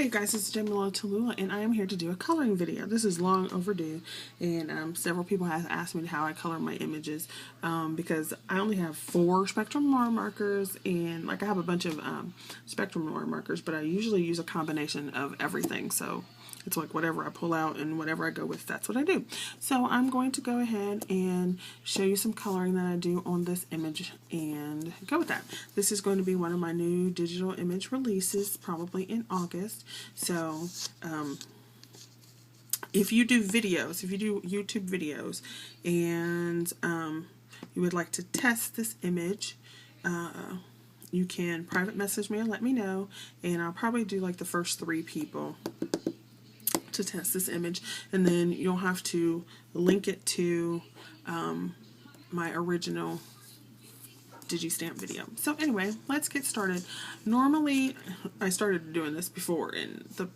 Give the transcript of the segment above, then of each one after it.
Hey guys, it's Jamilola and I am here to do a coloring video. This is long overdue, and several people have asked me how I color my images because I only have 4 Spectrum Noir markers, and like I have a bunch of Spectrum Noir markers, but I usually use a combination of everything. So it's like whatever I pull out and whatever I go with, that's what I do. So I'm going to go ahead and show you some coloring that I do on this image and go with that. This is going to be one of my new digital image releases, probably in August. So if you do videos, if you do YouTube videos, and you would like to test this image, you can private message me and let me know, and I'll probably do like the first 3 people to test this image, and then you'll have to link it to my original digi-stamp video. So anyway, let's get started. Normally, I started doing this before and the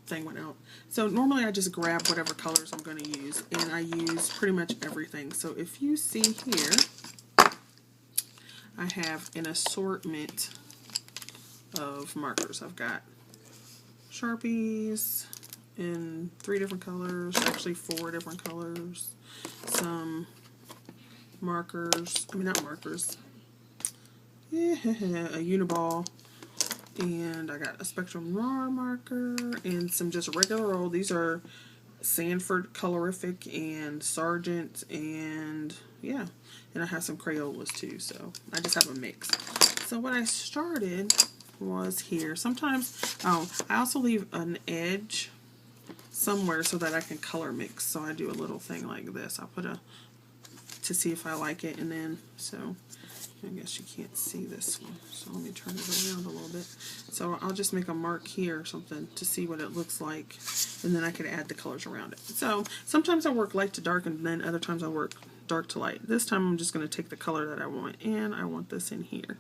thing went out. So normally I just grab whatever colors I'm going to use, and I use pretty much everything. So if you see here, I have an assortment of markers. I've got Sharpies in 3 different colors, actually 4 different colors, some markers, not markers, a Uniball, and I got a Spectrum Noir marker, and some just regular old, these are Sanford Colorific and Sargent, and yeah, and I have some Crayolas too, so I just have a mix. So what I started was here. Sometimes, I also leave an edge somewhere so that I can color mix. So I do a little thing like this. I'll put to see if I like it, and then, so I guess you can't see this one. So let me turn it around a little bit. So I'll just make a mark here or something to see what it looks like, and then I can add the colors around it. So sometimes I work light to dark, and then other times I work dark to light. This time I'm just going to take the color that I want, and I want this in here.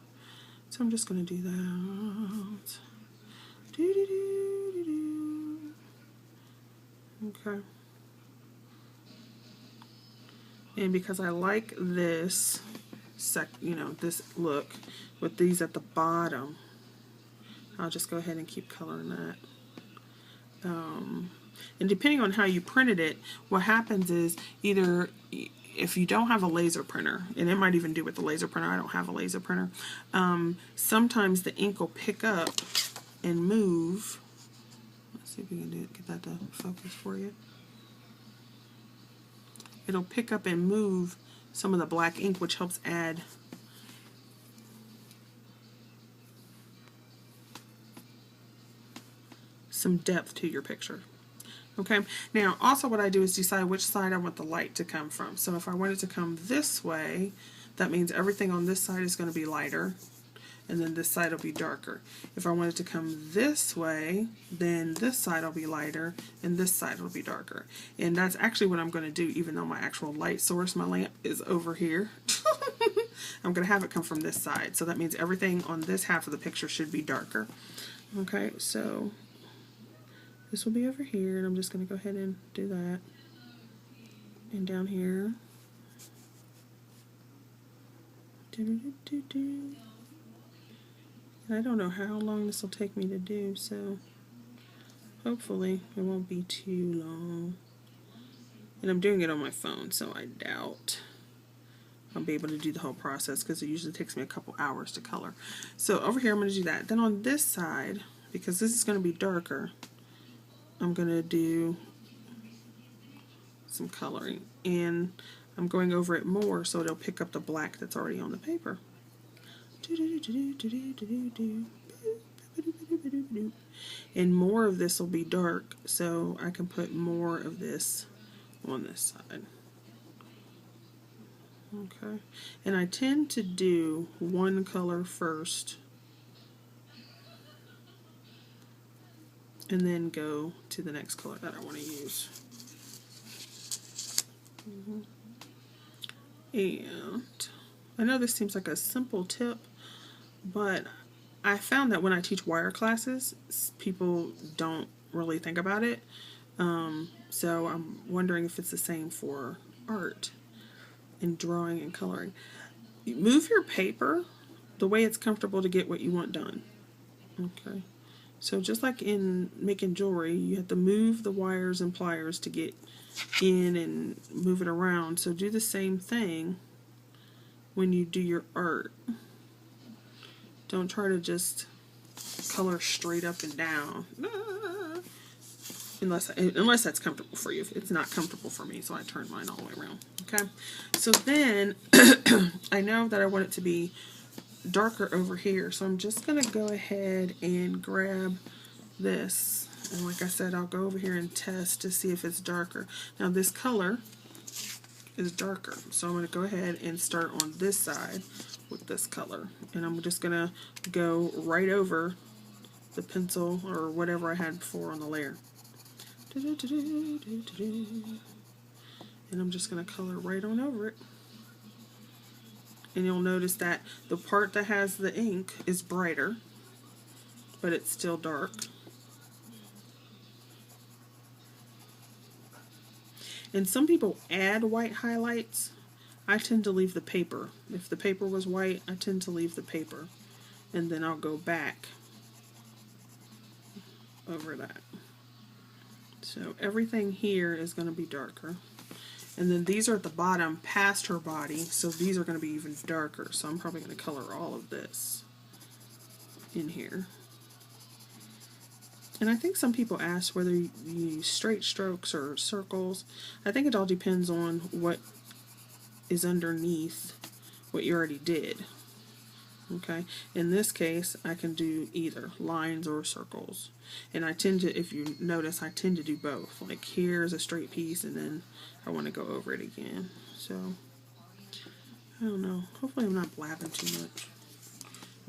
So I'm just going to do that. Okay. And because I like this this look with these at the bottom, I'll just go ahead and keep coloring that. And depending on how you printed it, what happens is, either if you don't have a laser printer, and it might even do with the laser printer, I don't have a laser printer, sometimes the ink will pick up and move. Let's see if we can get that to focus for you. It'll pick up and move some of the black ink, which helps add some depth to your picture. Okay, now also what I do is decide which side I want the light to come from. So if I want it to come this way, that means everything on this side is going to be lighter, and then this side will be darker. If I want it to come this way, then this side will be lighter, and this side will be darker. And that's actually what I'm going to do, even though my actual light source, my lamp, is over here. I'm going to have it come from this side. So that means everything on this half of the picture should be darker. Okay, so this will be over here, and I'm just going to go ahead and do that. And down here. I don't know how long this will take me to do, so hopefully it won't be too long. And I'm doing it on my phone, so I doubt I'll be able to do the whole process, because it usually takes me a couple hours to color. So over here I'm going to do that. Then on this side, because this is going to be darker, I'm going to do some coloring, and I'm going over it more so it'll pick up the black that's already on the paper. And more of this will be dark, so I can put more of this on this side. Okay, and I tend to do one color first and then go to the next color that I want to use. And I know this seems like a simple tip, but I found that when I teach wire classes, people don't really think about it. So I'm wondering if it's the same for art and drawing and coloring. Move your paper the way it's comfortable to get what you want done. Okay, So just like in making jewelry, you have to move the wires and pliers to get in and move it around. So do the same thing when you do your art. Don't try to just color straight up and down. Unless that's comfortable for you. If it's not comfortable for me, so I turned mine all the way around. Okay, so then I know that I want it to be darker over here, so I'm just gonna go ahead and grab this, and like I said, I'll go over here and test to see if it's darker. Now this color is darker, so I'm gonna go ahead and start on this side with this color, and I'm just gonna go right over the pencil or whatever I had before on the layer. And I'm just going to color right on over it. And you'll notice that the part that has the ink is brighter, but it's still dark. And some people add white highlights. I tend to leave the paper. If the paper was white, I tend to leave the paper. And then I'll go back over that. So everything here is going to be darker. And then these are at the bottom past her body, so these are going to be even darker. So I'm probably going to color all of this in here. And I think some people ask whether you use straight strokes or circles. I think it all depends on what is underneath what you already did. Okay, in this case, I can do either lines or circles. And I tend to, if you notice, I tend to do both. Like here's a straight piece, and then I want to go over it again. So, I don't know. Hopefully I'm not blabbing too much.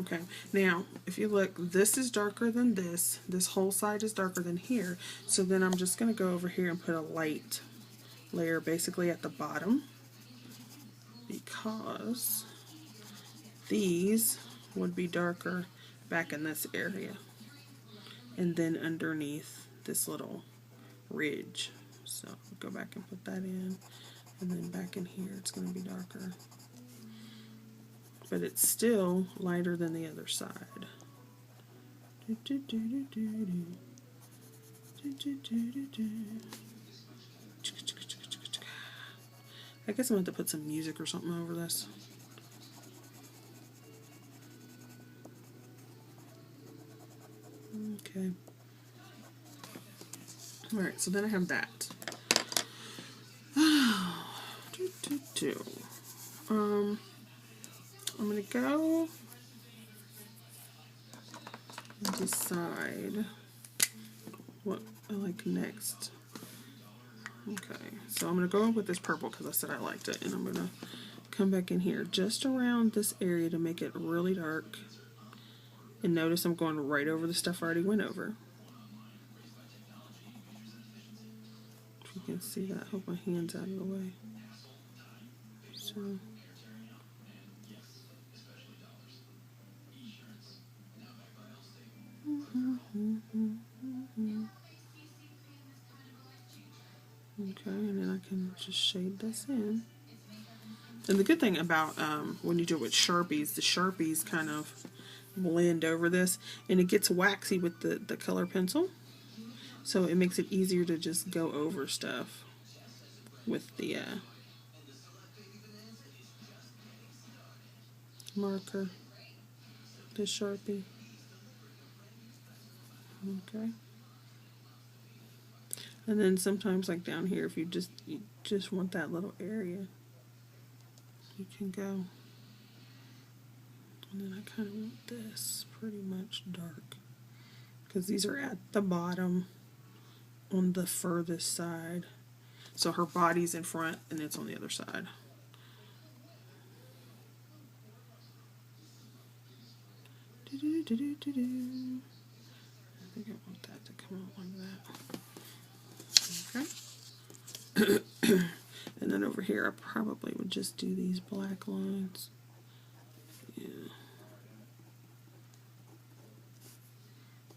Okay, now, if you look, this is darker than this. This whole side is darker than here. So then I'm just going to go over here and put a light layer basically at the bottom, because these would be darker back in this area, and then underneath this little ridge. So go back and put that in, and then back in here it's going to be darker, but it's still lighter than the other side. I guess I'm going to have to put some music or something over this. Okay. Alright, so then I have that. I'm going to go and decide what I like next. Okay, so I'm going to go with this purple because I said I liked it, and I'm going to come back in here just around this area to make it really dark. And notice I'm going right over the stuff I already went over. If you can see that, I hope my hand's out of the way. So, okay, and then I can just shade this in. And the good thing about when you do it with Sharpies, the Sharpies kind of blend over this, and it gets waxy with the color pencil, so it makes it easier to just go over stuff with the marker, the Sharpie. Okay, and then sometimes like down here, if you just want that little area, you can go. And then I kind of want this pretty much dark, because these are at the bottom on the furthest side. So her body's in front and it's on the other side. I think I want that to come out like that. Okay. And then over here I probably would just do these black lines. Yeah.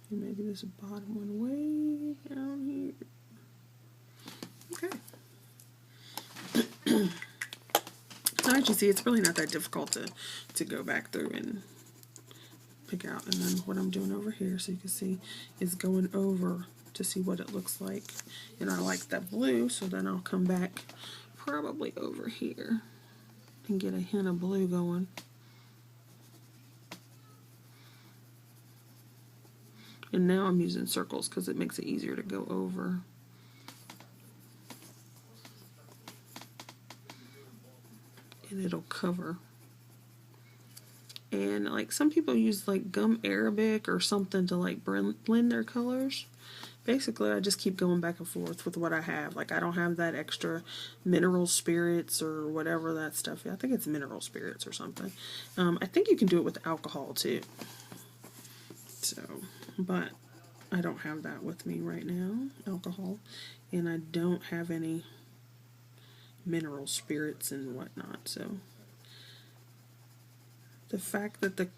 And maybe this bottom one way down here. Okay. So as you see, it's really not that difficult to go back through and pick out. And then what I'm doing over here, so you can see, is going over to see what it looks like. And I like that blue, so then I'll come back probably over here and get a hint of blue going. And now I'm using circles because it makes it easier to go over. And it'll cover. And like some people use like gum Arabic or something to like blend their colors. Basically, I just keep going back and forth with what I have. Like I don't have that extra mineral spirits or whatever that stuff is. I think it's mineral spirits or something. I think you can do it with alcohol too. So, but I don't have that with me right now, alcohol. And I don't have any mineral spirits and whatnot. So the fact that the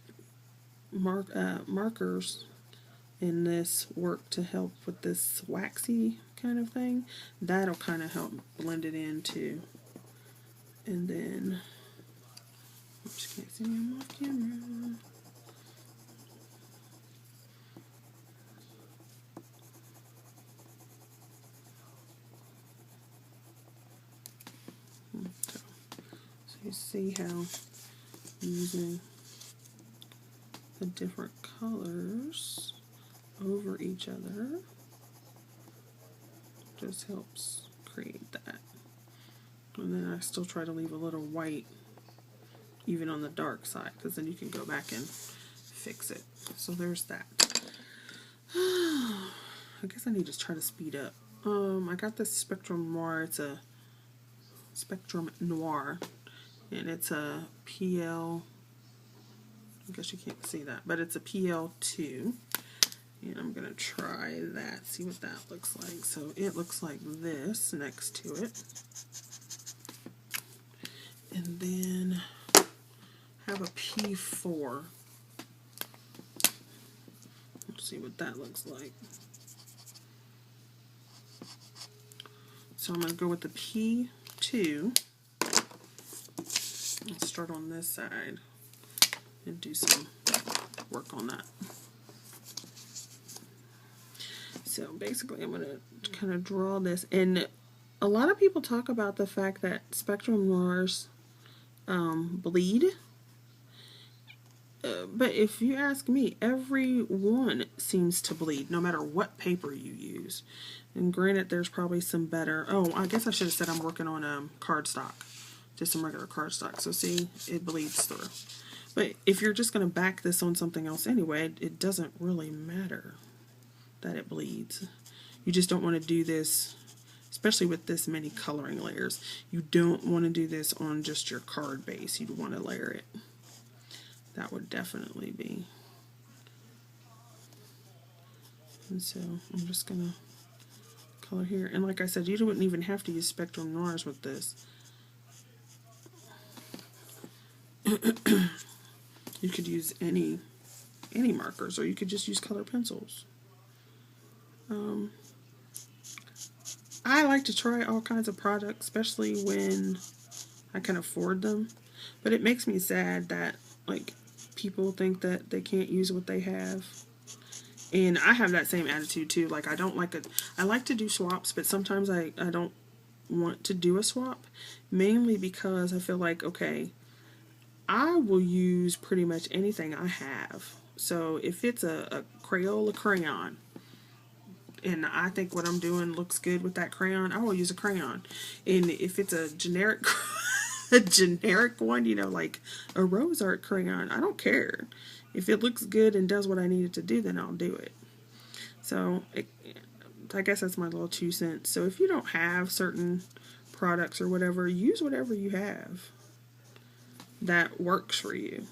markers in this work to help with this waxy kind of thing, that'll kind of help blend it in too. And then, oops, can't see me, I'm off camera. So you see how using the different colors over each other just helps create that. And then I still try to leave a little white even on the dark side, because then you can go back and fix it. So there's that. I guess I need to try to speed up. I got this Spectrum Noir. It's a Spectrum Noir, and it's a PL, I guess you can't see that, but it's a PL2. And I'm going to try that, see what that looks like. So it looks like this next to it. And then have a P4. Let's see what that looks like. So I'm going to go with the P2. Let's start on this side and do some work on that. So basically I'm going to kind of draw this, and a lot of people talk about the fact that Spectrum Noirs bleed, but if you ask me, every one seems to bleed no matter what paper you use. And granted, there's probably some better, oh, I guess I should have said I'm working on cardstock, just some regular cardstock. So see, it bleeds through. But if you're just going to back this on something else anyway, it doesn't really matter that it bleeds. You just don't want to do this, especially with this many coloring layers. You don't want to do this on just your card base. You'd want to layer it. That would definitely be. And so I'm just going to color here. And like I said, you wouldn't even have to use Spectrum Noirs with this. You could use any markers, or you could just use color pencils. I like to try all kinds of products, especially when I can afford them. But it makes me sad that like people think that they can't use what they have. And I have that same attitude too. Like I like to do swaps, but sometimes I don't want to do a swap, mainly because I feel like, okay, I will use pretty much anything I have. So if it's a Crayola crayon, and I think what I'm doing looks good with that crayon, I will use a crayon. And if it's a generic one, you know, like a rose art crayon, I don't care. If it looks good and does what I need it to do, then I'll do it. So I guess that's my little 2 cents. So if you don't have certain products or whatever, use whatever you have that works for you.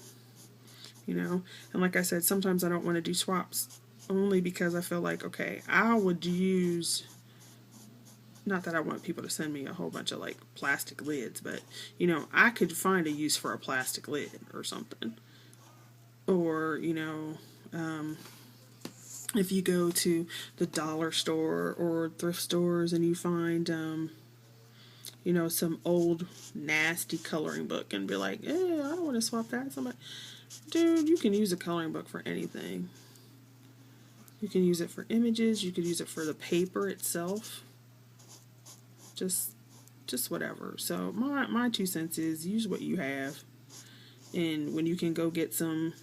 You know, and like I said, sometimes I don't want to do swaps, only because I feel like, okay, I would use, not that I want people to send me a whole bunch of like plastic lids, but you know, I could find a use for a plastic lid or something. Or, you know, if you go to the dollar store or thrift stores and you find, you you know, some old nasty coloring book and be like, I don't want to swap that. Somebody, dude, you can use a coloring book for anything. You can use it for images. You could use it for the paper itself. Just whatever. So my 2 cents is use what you have. And when you can go get some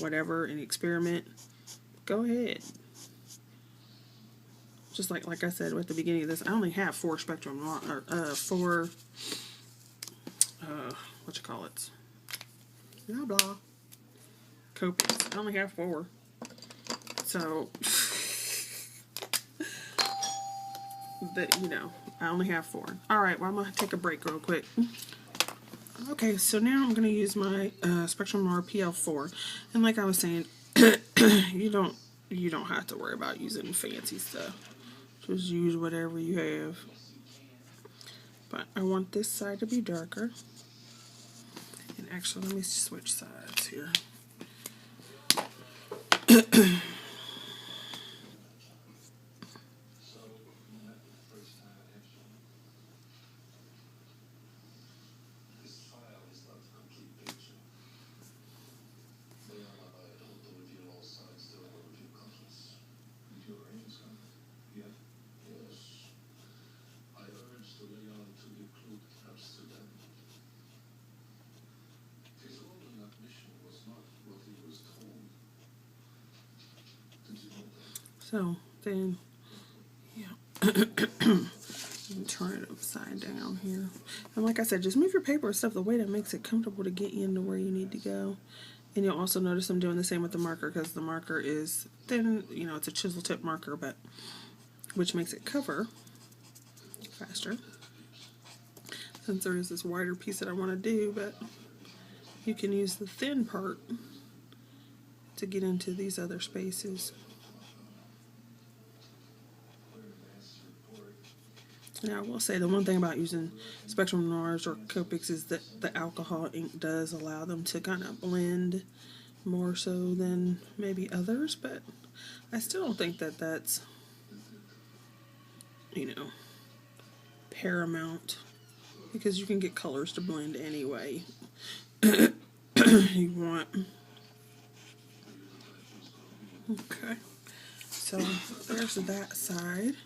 whatever and experiment, go ahead. Just like I said at the beginning of this, I only have 4 Spectrum, or 4, what you call it? Blah, blah. Copics. I only have 4. So, you know, I only have 4. Alright, well, I'm going to take a break real quick. Okay, so now I'm going to use my Spectrum Noir PL4. And like I was saying, you don't have to worry about using fancy stuff. Just use whatever you have. But I want this side to be darker. And actually, let me switch sides here. So then, yeah, turn it upside down here. And like I said, just move your paper and stuff the way that makes it comfortable to get you into where you need to go. And you'll also notice I'm doing the same with the marker because the marker is thin, you know, it's a chisel tip marker, but which makes it cover faster. Since there is this wider piece that I want to do, but you can use the thin part to get into these other spaces. Now, I will say the one thing about using Spectrum Noirs or Copics is that the alcohol ink does allow them to kind of blend more so than maybe others, but I still don't think that that's, you know, paramount, because you can get colors to blend anyway you want. Okay, so there's that side.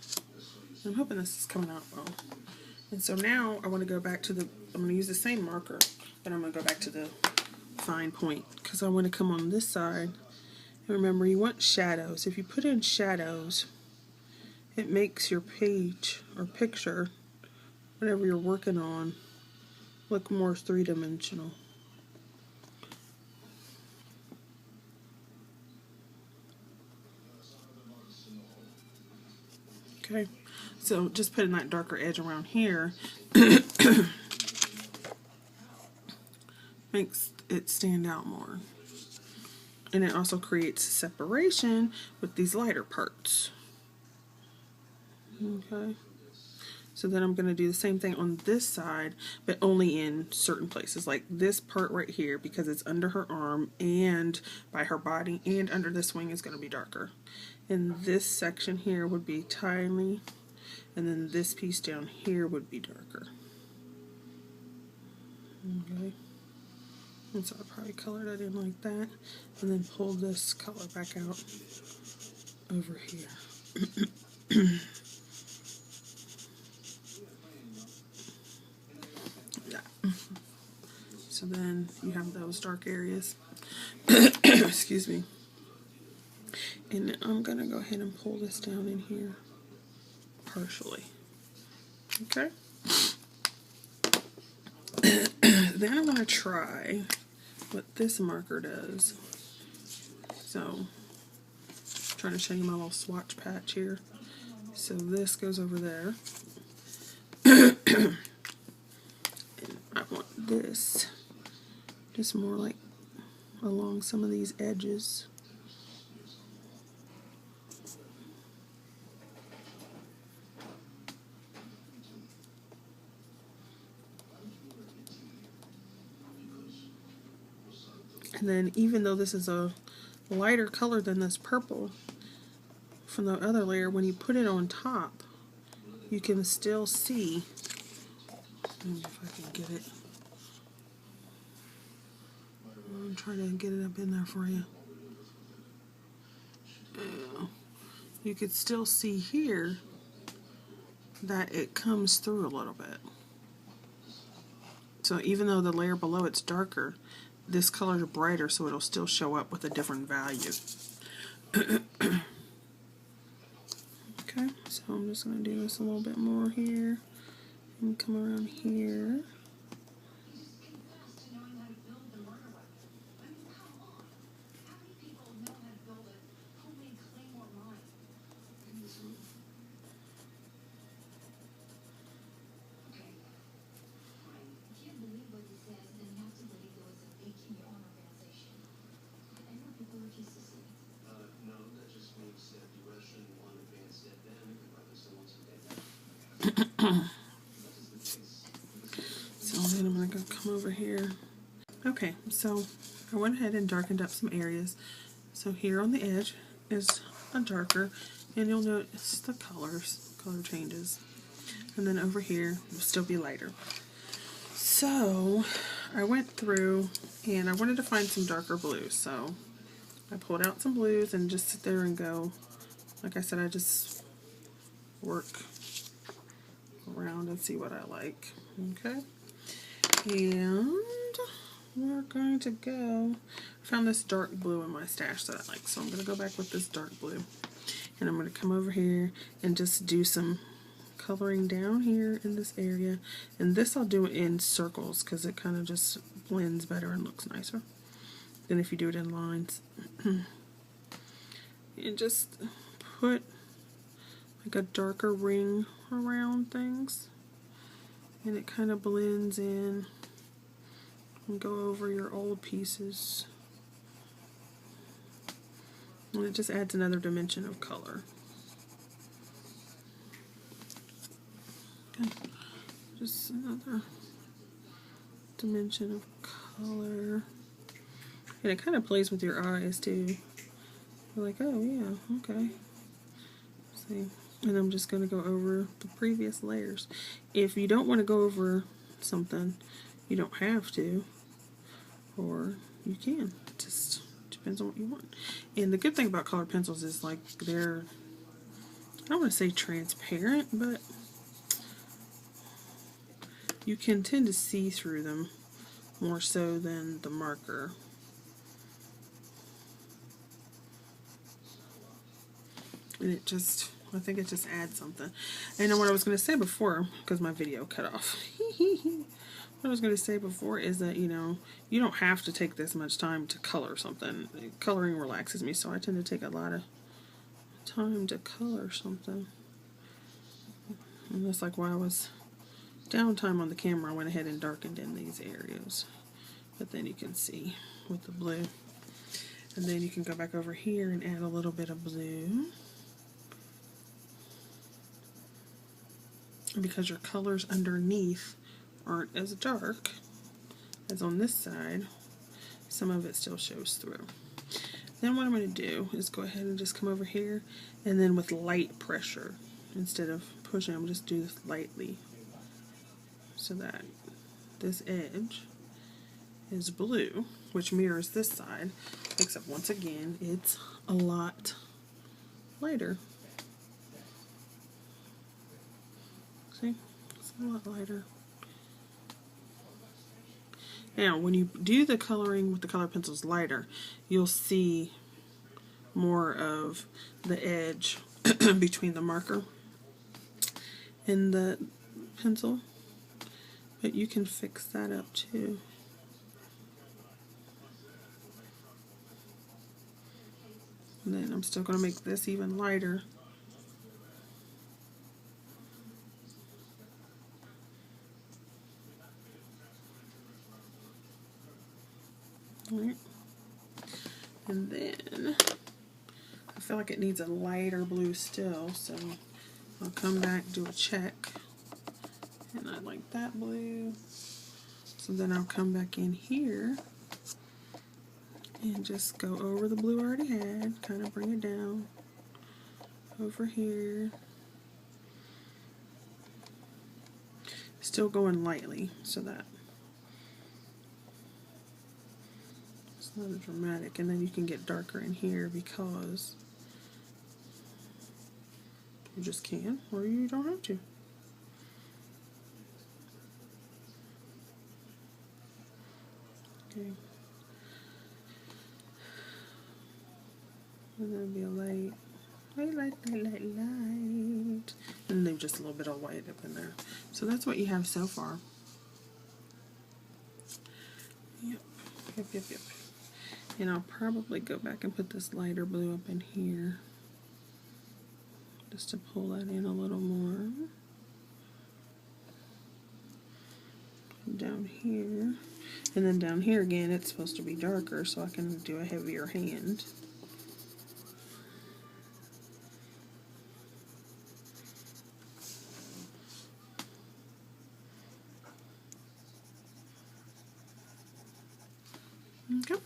I'm hoping this is coming out well. And so now I want to go back to I'm going to use the same marker, but I'm going to go back to the fine point because I want to come on this side. And remember, you want shadows. If you put in shadows, it makes your page or picture, whatever you're working on, look more three-dimensional. Okay. So just putting that darker edge around here makes it stand out more. And it also creates separation with these lighter parts. Okay. So then I'm going to do the same thing on this side, but only in certain places. Like this part right here, because it's under her arm and by her body and under this wing is going to be darker. And this section here would be tiny. And then this piece down here would be darker. Okay. And so I'll probably color that in like that. And then pull this color back out over here. Yeah. So then you have those dark areas. Excuse me. And I'm going to go ahead and pull this down in here. Partially. Okay. Then I want to try what this marker does. So, I'm trying to show you my little swatch patch here. So this goes over there. And I want this just more like along some of these edges. And then even though this is a lighter color than this purple from the other layer, when you put it on top, you can still see Maybe if I can get it. I'm trying to get it up in there for you. You could still see here that it comes through a little bit. So even though the layer below it's darker, this color is brighter, so it'll still show up with a different value. Okay, so I'm just going to do this a little bit more here and come around here. So then I'm going to come over here. Okay, so I went ahead and darkened up some areas. So here on the edge is a darker, and you'll notice the color changes. And then over here will still be lighter. So I went through and I wanted to find some darker blues. So I pulled out some blues and just sit there and go, like I said, I just work around and see what I like. Okay, and we're going to go, I found this dark blue in my stash that I like, so I'm going to go back with this dark blue, and I'm going to come over here and just do some coloring down here in this area, and this I'll do it in circles because it kind of just blends better and looks nicer than if you do it in lines. And just put like a darker ring around things, and it kind of blends in and go over your old pieces, and it just adds another dimension of color. Okay. Just another dimension of color, and it kind of plays with your eyes too. You're like, oh yeah, okay. See. And I'm just going to go over the previous layers. If you don't want to go over something, you don't have to, or you can. It just depends on what you want. And the good thing about colored pencils is like they're, I don't want to say transparent, but you can tend to see through them more so than the marker. And it just, I think it just adds something. And what I was going to say before, because my video cut off, what I was going to say before is that, you know, you don't have to take this much time to color something. Coloring relaxes me, so I tend to take a lot of time to color something. And that's like why I was downtime on the camera, I went ahead and darkened in these areas. But then you can see with the blue. And then you can go back over here and add a little bit of blue. Because your colors underneath aren't as dark as on this side, some of it still shows through. Then what I'm going to do is go ahead and just come over here, and then with light pressure, instead of pushing, I'm just do this lightly so that this edge is blue, which mirrors this side, except once again it's a lot lighter. See, it's a lot lighter. Now, when you do the coloring with the color pencils lighter, you'll see more of the edge between the marker and the pencil, but you can fix that up too. And then I'm still going to make this even lighter. Right. And then I feel like it needs a lighter blue still, so I'll come back, do a check, and I like that blue. So then I'll come back in here and just go over the blue I already had, kind of bring it down over here. still going lightly so that it's not as dramatic. And then you can get darker in here because you just can, or you don't have to. Okay. And then be a light. Light. And leave just a little bit of white up in there. So that's what you have so far. Yep. And I'll probably go back and put this lighter blue up in here, just to pull that in a little more. Down here. And then down here again, it's supposed to be darker, so I can do a heavier hand. Okay.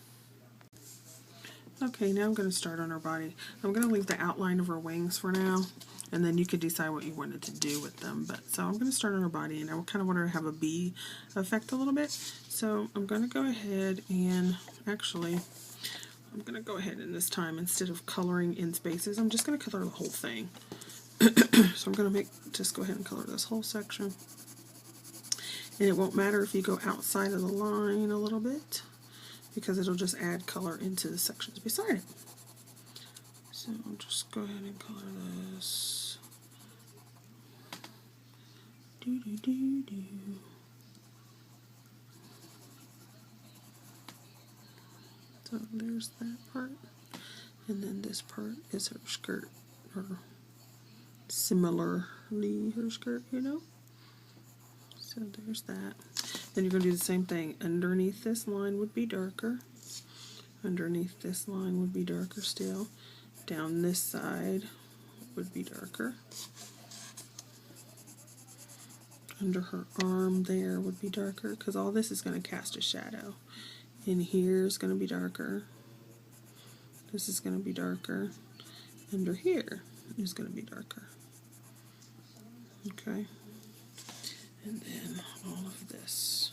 Okay, now I'm going to start on her body. I'm going to leave the outline of her wings for now, and then you could decide what you wanted to do with them. But so I'm going to start on her body, and I kind of want her to have a bee effect a little bit. So I'm going to go ahead and actually, I'm going to go ahead and this time, instead of coloring in spaces, I'm just going to color the whole thing. So I'm going to just go ahead and color this whole section. And it won't matter if you go outside of the line a little bit, because it'll just add color into the sections beside it. So I'll just go ahead and color this. So there's that part. And then this part is her skirt, or similarly her skirt, you know? So there's that. Then you're going to do the same thing. Underneath this line would be darker. Underneath this line would be darker still. Down this side would be darker. Under her arm there would be darker, because all this is going to cast a shadow. In here is going to be darker. This is going to be darker. Under here is going to be darker. Okay. And then all of this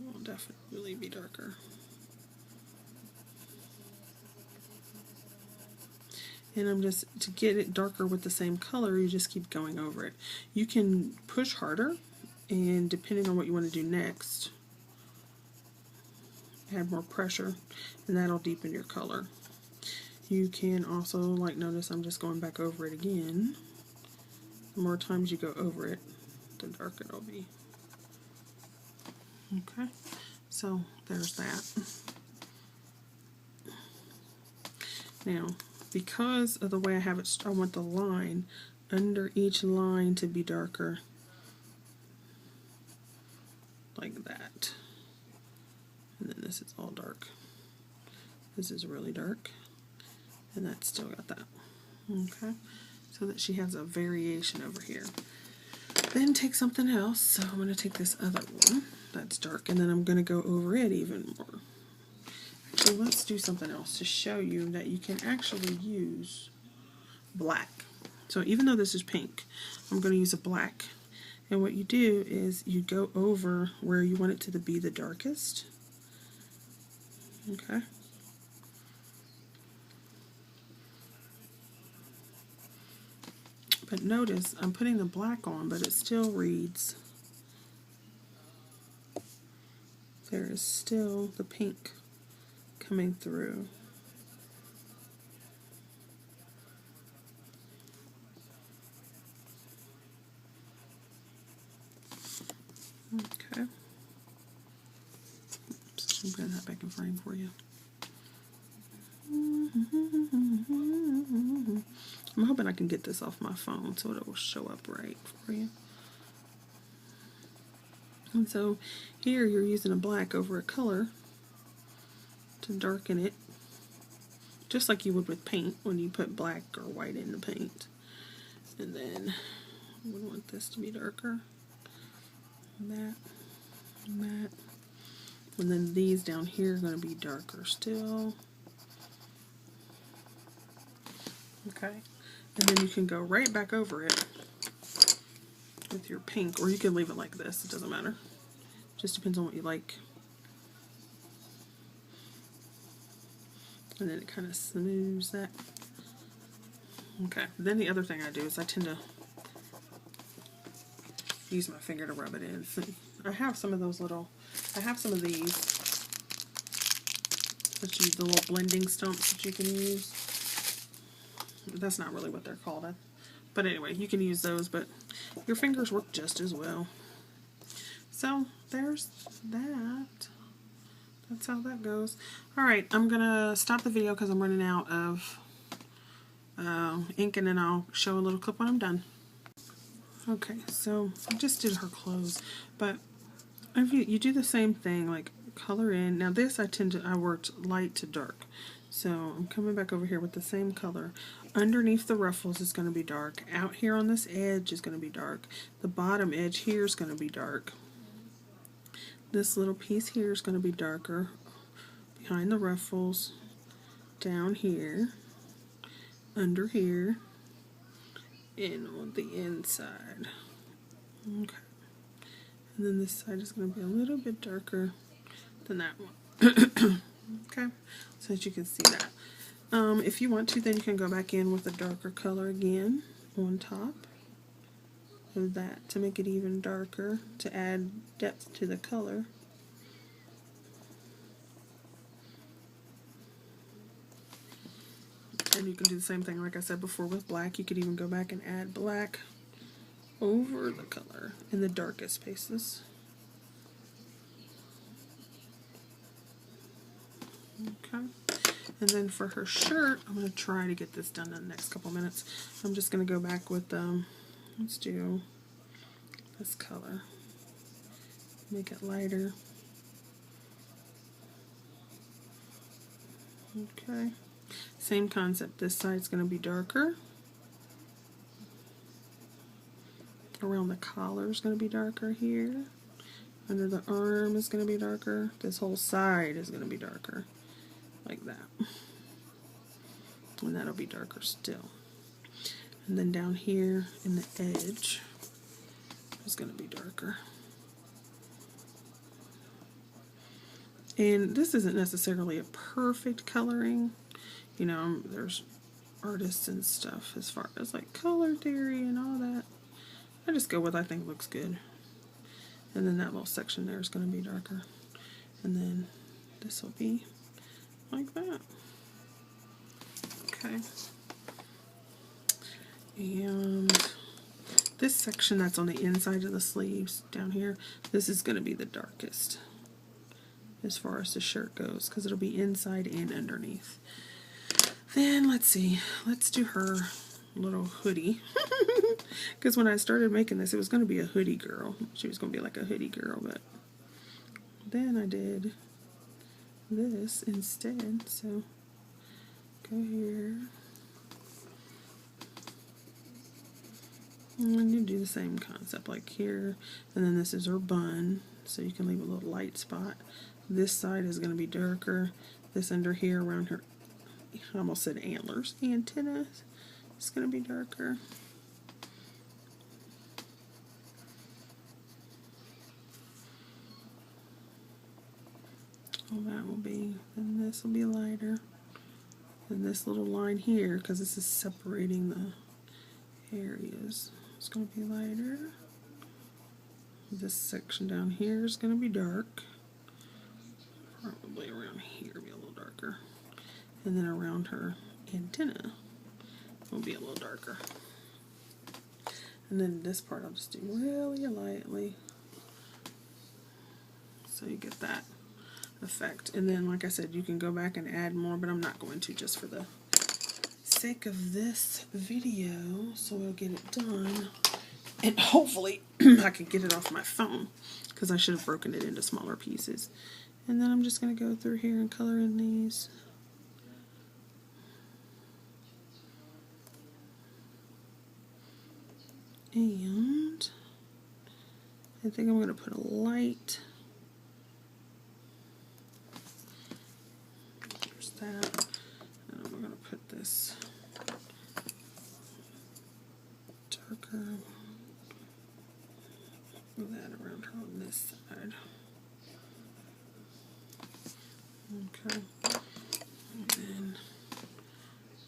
will definitely be darker. And I'm just, to get it darker with the same color, you just keep going over it. You can push harder, and depending on what you want to do next, add more pressure, and that'll deepen your color. You can also, like, notice I'm just going back over it again. The more times you go over it, the darker it'll be. Okay, so there's that. Now, because of the way I have it, I want the line under each line to be darker, like that. And then this is all dark. This is really dark, and that's still got that. Okay, so that she has a variation over here. Then take something else. So I'm going to take this other one that's dark, and then I'm going to go over it even more. Actually, let's do something else to show you that you can actually use black. So even though this is pink, I'm going to use a black. And what you do is you go over where you want it to be the darkest. Okay. But notice I'm putting the black on, but it still reads. There is still the pink coming through. Okay. Oops, I'm putting that back in frame for you. I'm hoping I can get this off my phone so it will show up right for you. And so here you're using a black over a color to darken it, just like you would with paint when you put black or white in the paint. And then we want this to be darker. That, and that. And then these down here are going to be darker still. Okay. And then you can go right back over it with your pink, or you can leave it like this, it doesn't matter. Just depends on what you like. And then it kind of smooths that. Okay, then the other thing I do is I tend to use my finger to rub it in. So I have some of those little, I have some of these, the little blending stumps that you can use. That's not really what they're called. But anyway, you can use those, but your fingers work just as well. So there's that. That's how that goes. Alright, I'm going to stop the video because I'm running out of ink, and then I'll show a little clip when I'm done. Okay, so I just did her clothes, but if you do the same thing, like color in. Now this I worked light to dark. So I'm coming back over here with the same color. Underneath the ruffles is going to be dark. Out here on this edge is going to be dark. The bottom edge here is going to be dark. This little piece here is going to be darker. Behind the ruffles. Down here. Under here. And on the inside. Okay. And then this side is going to be a little bit darker than that one. Okay, so that you can see that. If you want to, then you can go back in with a darker color again on top of that to make it even darker, to add depth to the color. And you can do the same thing like I said before with black. You could even go back and add black over the color in the darkest spaces. Okay, and then for her shirt, I'm going to try to get this done in the next couple minutes. I'm just going to go back with, let's do this color, make it lighter. Okay, same concept. This side's going to be darker. Around the collar is going to be darker here. Under the arm is going to be darker. This whole side is going to be darker. Like that. And that'll be darker still. And then down here in the edge is going to be darker. And this isn't necessarily a perfect coloring. You know, there's artists and stuff as far as like color theory and all that. I just go with what I think looks good. And then that little section there is going to be darker. And then this will be like that. Okay. And this section that's on the inside of the sleeves down here, this is going to be the darkest as far as the shirt goes, because it'll be inside and underneath. Then let's see, let's do her little hoodie. Because when I started making this, it was going to be a hoodie girl. She was going to be like a hoodie girl, but then I did this instead. So go here, and you do the same concept like here, and then this is her bun, so you can leave a little light spot. This side is going to be darker. This under here around her, I almost said antlers, antennas, it's going to be darker. All that will be, and this will be lighter. And this little line here, because this is separating the areas, it's going to be lighter. This section down here is going to be dark. Probably around here be a little darker. And then around her antenna will be a little darker. And then this part I'll just do really lightly, so you get that effect. And then like I said, you can go back and add more, but I'm not going to, just for the sake of this video, so we'll get it done. And hopefully I can get it off my phone, because I should have broken it into smaller pieces. And then I'm just going to go through here and color in these. And I think I'm going to put a light. There's that. And I'm going to put this darker that around her on this side. Okay. And then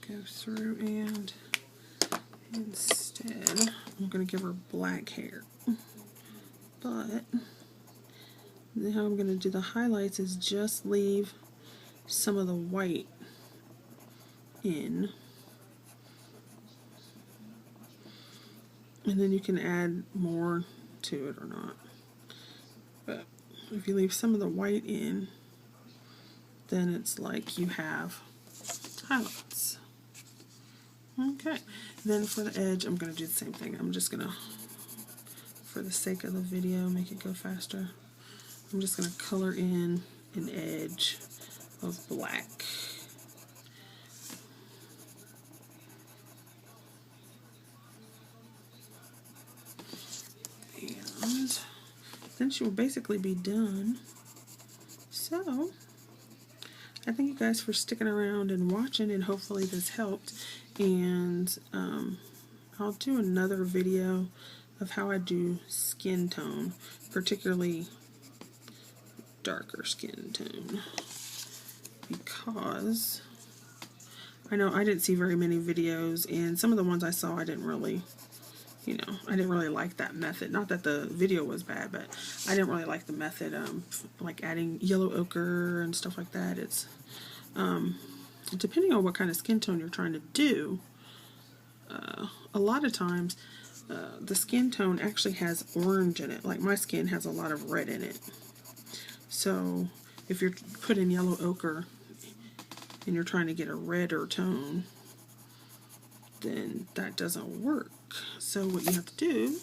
go through and instead I'm going to give her black hair. But then how I'm going to do the highlights is just leave some of the white in. And then you can add more to it or not. But if you leave some of the white in, then it's like you have highlights. Okay, then for the edge, I'm going to do the same thing. I'm just going to, for the sake of the video, make it go faster. I'm just going to color in an edge of black. And then she will basically be done. So, I thank you guys for sticking around and watching, and hopefully this helped. And I'll do another video of how I do skin tone, particularly darker skin tone, because I know I didn't see very many videos, and some of the ones I saw I didn't really, you know, I didn't really like that method. Not that the video was bad, but I didn't really like the method, like adding yellow ochre and stuff like that. It's depending on what kind of skin tone you're trying to do, a lot of times the skin tone actually has orange in it. Like my skin has a lot of red in it. So if you're putting yellow ochre and you're trying to get a redder tone, then that doesn't work. So what you have to do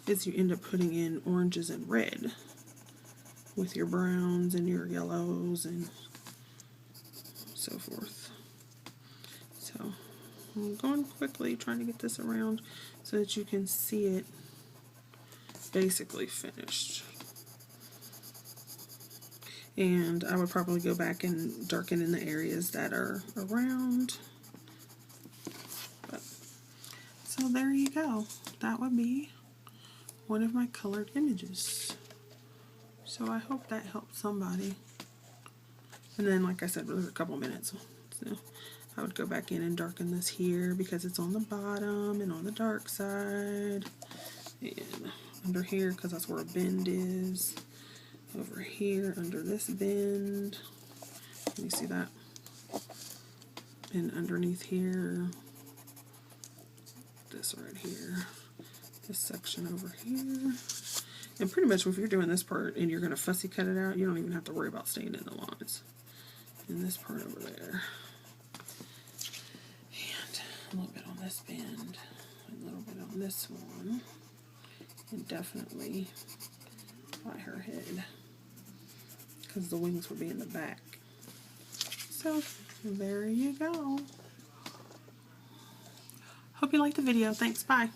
is you end up putting in oranges and red with your browns and your yellows and so forth. So I'm going quickly trying to get this around so that you can see it basically finished. And I would probably go back and darken in the areas that are around. But, so there you go. That would be one of my colored images. So I hope that helped somebody. And then, like I said, it was a couple minutes. So I would go back in and darken this here because it's on the bottom and on the dark side. And under here because that's where a bend is. Over here under this bend. Can you see that? And underneath here. This right here. This section over here. And pretty much if you're doing this part and you're going to fussy cut it out, you don't even have to worry about staying in the lines. And this part over there. And a little bit on this bend. A little bit on this one. And definitely by her head, because the wings will be in the back. So there you go. Hope you liked the video. Thanks. Bye.